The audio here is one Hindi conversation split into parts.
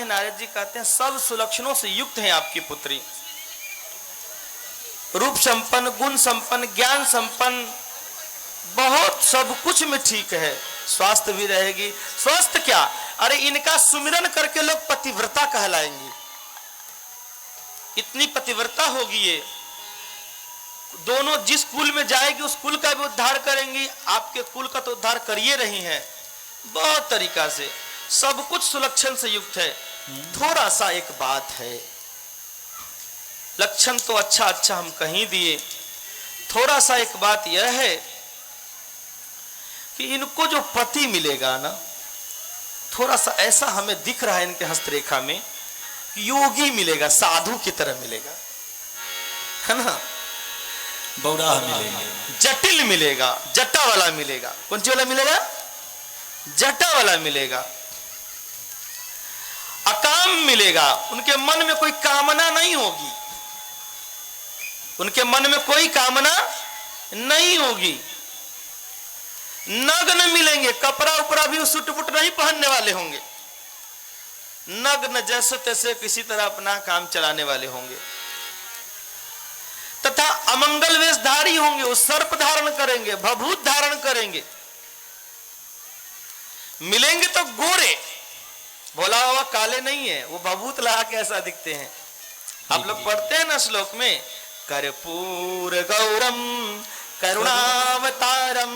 नारद जी कहते हैं सब सुलक्षणों से युक्त है आपकी पुत्री, रूप संपन्न, गुण संपन्न, ज्ञान संपन्न, बहुत सब कुछ में ठीक है, स्वास्थ्य भी रहेगी। स्वस्थ क्या, अरे इनका सुमिरन करके लोग पतिव्रता कहलाएंगी, इतनी पतिव्रता होगी ये। दोनों जिस कुल में जाएगी उस कुल का भी उद्धार करेंगी, आपके कुल का तो उद्धार करिए रही हैं बहुत तरीका से, सब कुछ सुलक्षण से युक्त है। थोड़ा सा एक बात है, लक्षण तो अच्छा अच्छा हम कहीं दिए, थोड़ा सा एक बात यह है कि इनको जो पति मिलेगा ना, थोड़ा सा ऐसा हमें दिख रहा है इनके हस्तरेखा में कि योगी मिलेगा, साधु की तरह मिलेगा, है ना, बौरा मिलेंगे, जटिल मिलेगा, जटा वाला मिलेगा। कौन सी वाला मिलेगा? जटा वाला मिलेगा। अकाम मिलेगा, उनके मन में कोई कामना नहीं होगी, उनके मन में कोई कामना नहीं होगी। नग्न मिलेंगे, कपड़ा उपड़ा भी सुटपुट नहीं पहनने वाले होंगे, नग्न जैसे तैसे किसी तरह अपना काम चलाने वाले होंगे। तथा अमंगल वेशधारी होंगे, वो सर्प धारण करेंगे, भभूत धारण करेंगे। मिलेंगे तो गोरे, भोला बाबा काले नहीं है, वो भभूत लगा के ऐसा दिखते हैं। आप लोग पढ़ते हैं ना श्लोक में, कर्पूर गौरम करुणावतारम,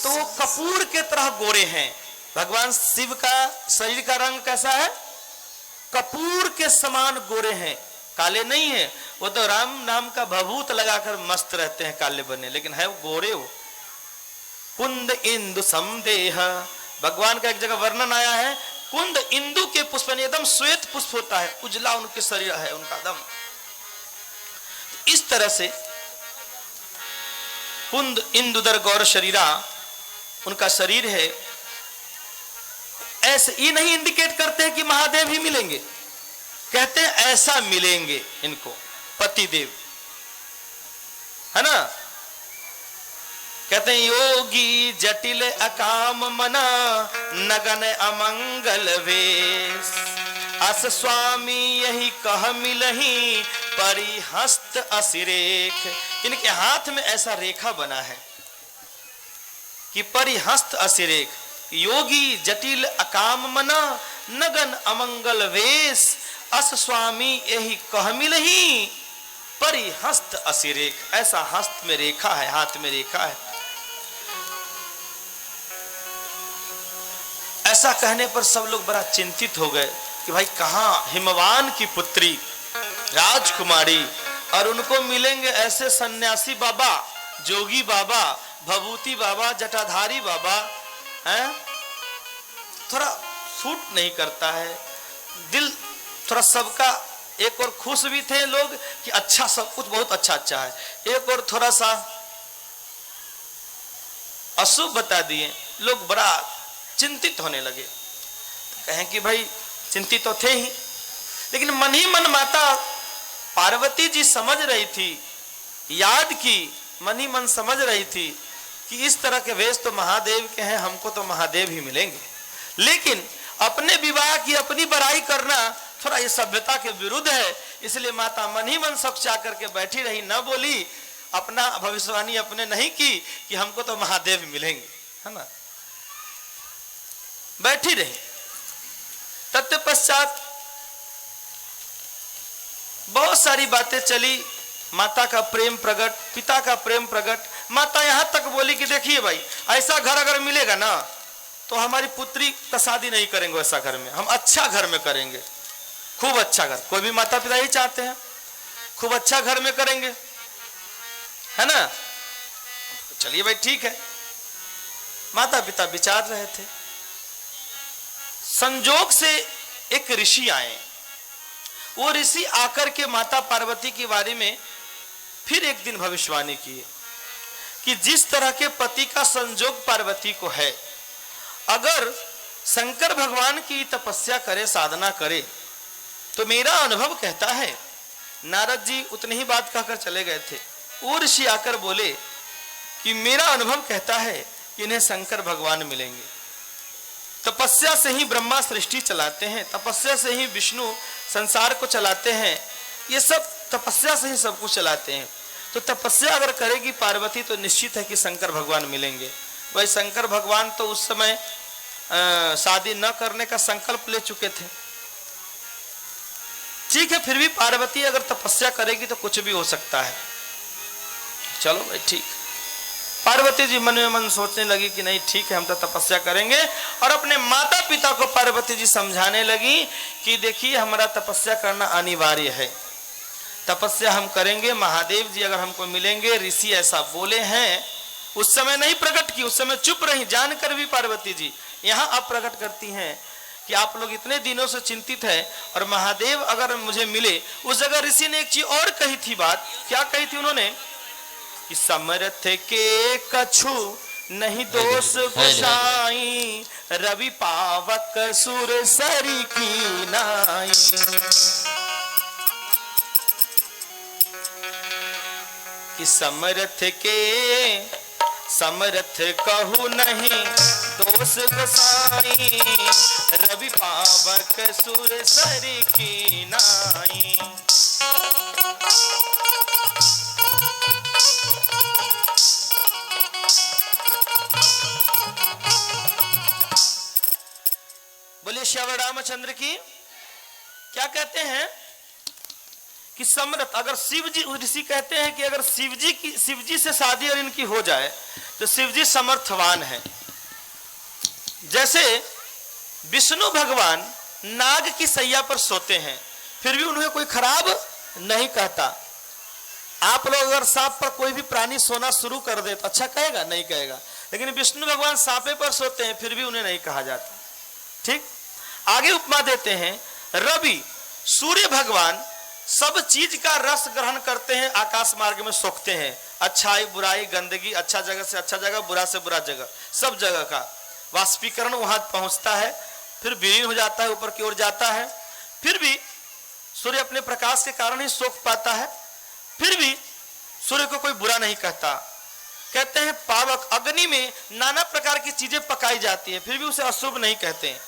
तो वो कपूर के तरह गोरे हैं। भगवान शिव का शरीर का रंग कैसा है? कपूर के समान गोरे हैं, काले नहीं है। वो तो राम नाम का भभूत लगाकर मस्त रहते हैं काले बने, लेकिन है वो गोरे। वो कुंद इंदु समदेह, भगवान का एक जगह वर्णन आया है, कुंद इंदु के पुष्प, एकदम श्वेत पुष्प होता है, उजला उनके शरीर है उनका दम। इस तरह से कुंद इंदुदर गौर शरीरा उनका शरीर है। ऐसे ये नहीं इंडिकेट करते हैं कि महादेव ही मिलेंगे, कहते हैं ऐसा मिलेंगे इनको पतिदेव, है ना। कहते हैं योगी जटिल अकाम मना नगन अमंगल वेश, अस स्वामी यही कह मिलही परिहस्त असिरेख। इनके हाथ में ऐसा रेखा बना है कि परिहस्त असिरेख, योगी जटिल अकाम मना नगन अमंगल वेश, अस स्वामी यही कह मिलही परिहस्त असिरेख। ऐसा हस्त में रेखा है, हाथ में रेखा है। ऐसा कहने पर सब लोग बड़ा चिंतित हो गए कि भाई कहां हिमवान की पुत्री राजकुमारी, और उनको मिलेंगे ऐसे सन्यासी बाबा, जोगी बाबा, भभूति बाबा, जटाधारी बाबा, हैं? थोड़ा सूट नहीं करता है दिल, थोड़ा सबका एक और खुश भी थे लोग कि अच्छा, सब कुछ बहुत अच्छा अच्छा है, एक और थोड़ा सा अशुभ बता दिए, लोग बड़ा चिंतित होने लगे। कहें कि भाई चिंतित तो थे ही, लेकिन मन ही मन माता पार्वती जी समझ रही थी, याद की, मन ही मन समझ रही थी कि इस तरह के वेश तो महादेव के हैं, हमको तो महादेव ही मिलेंगे। लेकिन अपने विवाह की अपनी बड़ाई करना थोड़ा ये सभ्यता के विरुद्ध है, इसलिए माता मन ही मन सचा करके बैठी रही, न बोली, अपना भविष्यवाणी अपने नहीं की कि हमको तो महादेव मिलेंगे, है ना, बैठी रही। तत्पश्चात बहुत सारी बातें चली, माता का प्रेम प्रकट, पिता का प्रेम प्रकट। माता यहां तक बोली कि देखिए भाई, ऐसा घर अगर मिलेगा ना तो हमारी पुत्री का शादी नहीं करेंगे वैसा घर में, हम अच्छा घर में करेंगे, खूब अच्छा घर। कोई भी माता पिता ही चाहते हैं खूब अच्छा घर में करेंगे, है ना। चलिए भाई ठीक है, माता पिता विचार रहे थे। संजोग से एक ऋषि आए, वो ऋषि आकर के माता पार्वती के बारे में फिर एक दिन भविष्यवाणी की कि जिस तरह के पति का संजोग पार्वती को है, अगर शंकर भगवान की तपस्या करे, साधना करे, तो मेरा अनुभव कहता है, नारद जी उतनी ही बात कहकर चले गए थे, वो ऋषि आकर बोले कि मेरा अनुभव कहता है कि इन्हें शंकर भगवान मिलेंगे। तपस्या से ही ब्रह्मा सृष्टि चलाते हैं, तपस्या से ही विष्णु संसार को चलाते हैं, ये सब तपस्या से ही सब कुछ चलाते हैं। तो तपस्या अगर करेगी पार्वती तो निश्चित है कि शंकर भगवान मिलेंगे। भाई शंकर भगवान तो उस समय शादी न करने का संकल्प ले चुके थे। ठीक है, फिर भी पार्वती अगर तपस्या करेगी तो कुछ भी हो सकता है। चलो भाई ठीक। पार्वती जी मन में मन सोचने लगी कि नहीं ठीक है, हम तो तपस्या करेंगे, और अपने माता पिता को पार्वती जी समझाने लगी कि देखिए हमारा तपस्या करना अनिवार्य है, तपस्या हम करेंगे, महादेव जी अगर हमको मिलेंगे, ऋषि ऐसा बोले हैं। उस समय नहीं प्रकट की, उस समय चुप रही, जानकर भी पार्वती जी यहाँ अब प्रकट करती हैं कि आप लोग इतने दिनों से चिंतित है और महादेव अगर मुझे मिले। उस जगह ऋषि ने एक चीज और कही थी, बात क्या कही थी उन्होंने कि समर्थ के कछु नहीं दोष गोसाई, रवि पावक सुर सरी की नाई। कि समर्थ कहू नहीं दोष गोसाई, रवि पावक सुर सरी की नाई। बोलिए श्यावर रामचंद्र की। क्या कहते हैं कि समर्थ, अगर शिव जी, ऋषि कहते हैं कि अगर शिव जी से शादी और इनकी हो जाए तो शिव जी समर्थवान है। जैसे विष्णु भगवान नाग की सैया पर सोते हैं, फिर भी उन्हें कोई खराब नहीं कहता। आप लोग अगर सांप पर कोई भी प्राणी सोना शुरू कर दे तो अच्छा कहेगा? नहीं कहेगा। लेकिन विष्णु भगवान सांपे पर सोते हैं, फिर भी उन्हें नहीं कहा जाता। ठीक, आगे उपमा देते हैं, रवि सूर्य भगवान सब चीज का रस ग्रहण करते हैं, आकाश मार्ग में सोखते हैं, अच्छाई बुराई गंदगी, अच्छा जगह से अच्छा जगह, बुरा से बुरा जगह, सब जगह का वाष्पीकरण वहां पहुंचता है, फिर विलीन हो जाता है, ऊपर की ओर जाता है। फिर भी सूर्य अपने प्रकाश के कारण ही सोख पाता है, फिर भी सूर्य को कोई बुरा नहीं कहता। कहते हैं पावक, अग्नि में नाना प्रकार की चीजें पकाई जाती है, फिर भी उसे अशुभ नहीं कहते हैं।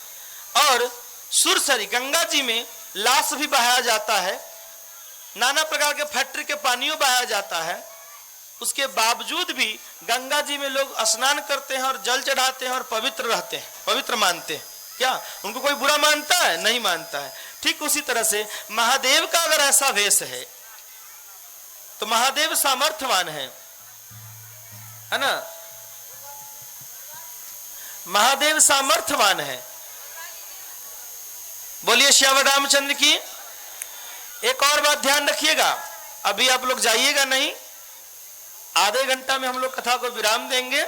और सुरसरी, गंगा जी में लाश भी बहाया जाता है, नाना प्रकार के फैक्ट्री के पानियों बहाया जाता है, उसके बावजूद भी गंगा जी में लोग स्नान करते हैं और जल चढ़ाते हैं और पवित्र रहते हैं, पवित्र मानते हैं। क्या उनको कोई बुरा मानता है? नहीं मानता है। ठीक उसी तरह से महादेव का अगर ऐसा वेश है तो महादेव सामर्थ्यवान है ना, महादेव सामर्थ्यवान है। बोलिए श्यावर रामचंद्र की। एक और बात ध्यान रखिएगा, अभी आप लोग जाइएगा नहीं, आधे घंटा में हम लोग कथा को विराम देंगे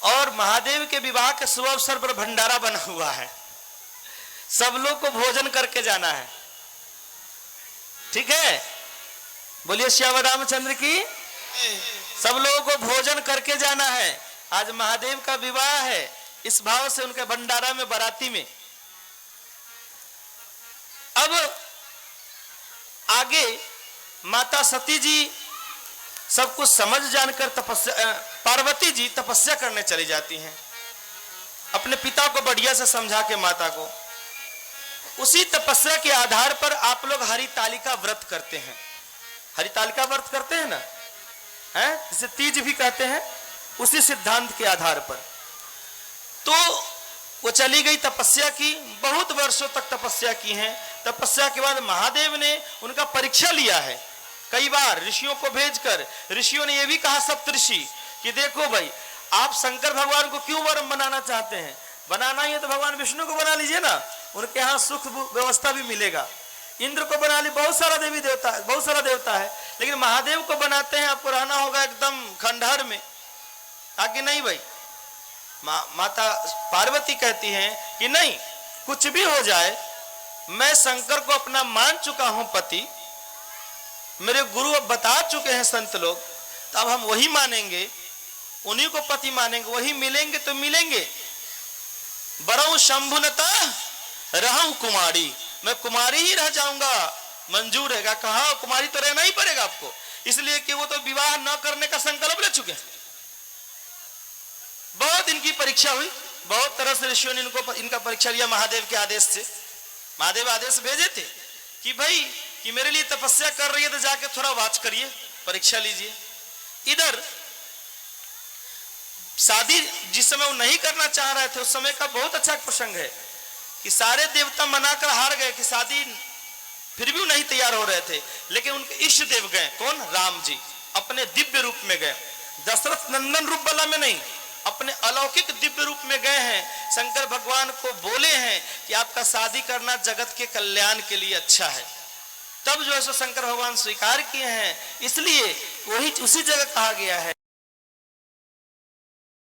और महादेव के विवाह के शुभ अवसर पर भंडारा बना हुआ है, सब लोग को भोजन करके जाना है। ठीक है, बोलिए श्यावर रामचंद्र की। सब लोगों को भोजन करके जाना है, आज महादेव का विवाह है, इस भाव से उनके भंडारा में, बाराती में। अब आगे माता सती जी सब कुछ समझ जानकर पार्वती जी तपस्या करने चली जाती हैं, अपने पिता को बढ़िया से समझा के माता को। उसी तपस्या के आधार पर आप लोग हरितालिका व्रत करते हैं, हरितालिका व्रत करते हैं ना, हैं, जिसे तीज भी कहते हैं, उसी सिद्धांत के आधार पर। तो वो चली गई, तपस्या की, बहुत वर्षों तक तपस्या की है। तपस्या के बाद महादेव ने उनका परीक्षा लिया है कई बार, ऋषियों को भेजकर। ऋषियों ने यह भी कहा, सप्तऋषि, कि देखो भाई आप शंकर भगवान को क्यों वर बनाना चाहते हैं? बनाना ही है तो भगवान विष्णु को बना लीजिए ना, उनके यहाँ सुख व्यवस्था भी मिलेगा। इंद्र को बना ली, बहुत सारा देवी देवता है, बहुत सारा देवता है, लेकिन महादेव को बनाते हैं, आपको रहना होगा एकदम खंडहर में। आगे नहीं भाई, माता पार्वती कहती हैं कि नहीं, कुछ भी हो जाए, मैं शंकर को अपना मान चुका हूं पति, मेरे गुरु अब बता चुके हैं संत लोग, तो अब हम वही मानेंगे, उन्हीं को पति मानेंगे, वही मिलेंगे तो मिलेंगे। बरऊ शंभुनता रहूं कुमारी, मैं कुमारी ही रह जाऊंगा, मंजूर है। कहा कुमारी तो रहना ही पड़ेगा आपको, इसलिए कि वो तो विवाह न करने का संकल्प ले चुके हैं। बहुत इनकी परीक्षा हुई, बहुत तरह से ऋषियों ने इनका परीक्षा लिया महादेव के आदेश से। महादेव आदेश भेजे थे कि भाई कि मेरे लिए तपस्या कर रही है तो जाके थोड़ा वाच करिए, परीक्षा लीजिए। इधर शादी जिस समय वो नहीं करना चाह रहे थे, उस समय का बहुत अच्छा प्रसंग है कि सारे देवता मनाकर हार गए कि शादी, फिर भी वो नहीं तैयार हो रहे थे। लेकिन उनके इष्ट देव गए, कौन? राम जी अपने दिव्य रूप में गए, दशरथ नंदन रूप वाला में नहीं, अपने अलौकिक दिव्य रूप में गए हैं। शंकर भगवान को बोले हैं कि आपका शादी करना जगत के कल्याण के लिए अच्छा है। तब जो है सो शंकर भगवान स्वीकार किए हैं। इसलिए वही उसी जगह कहा गया है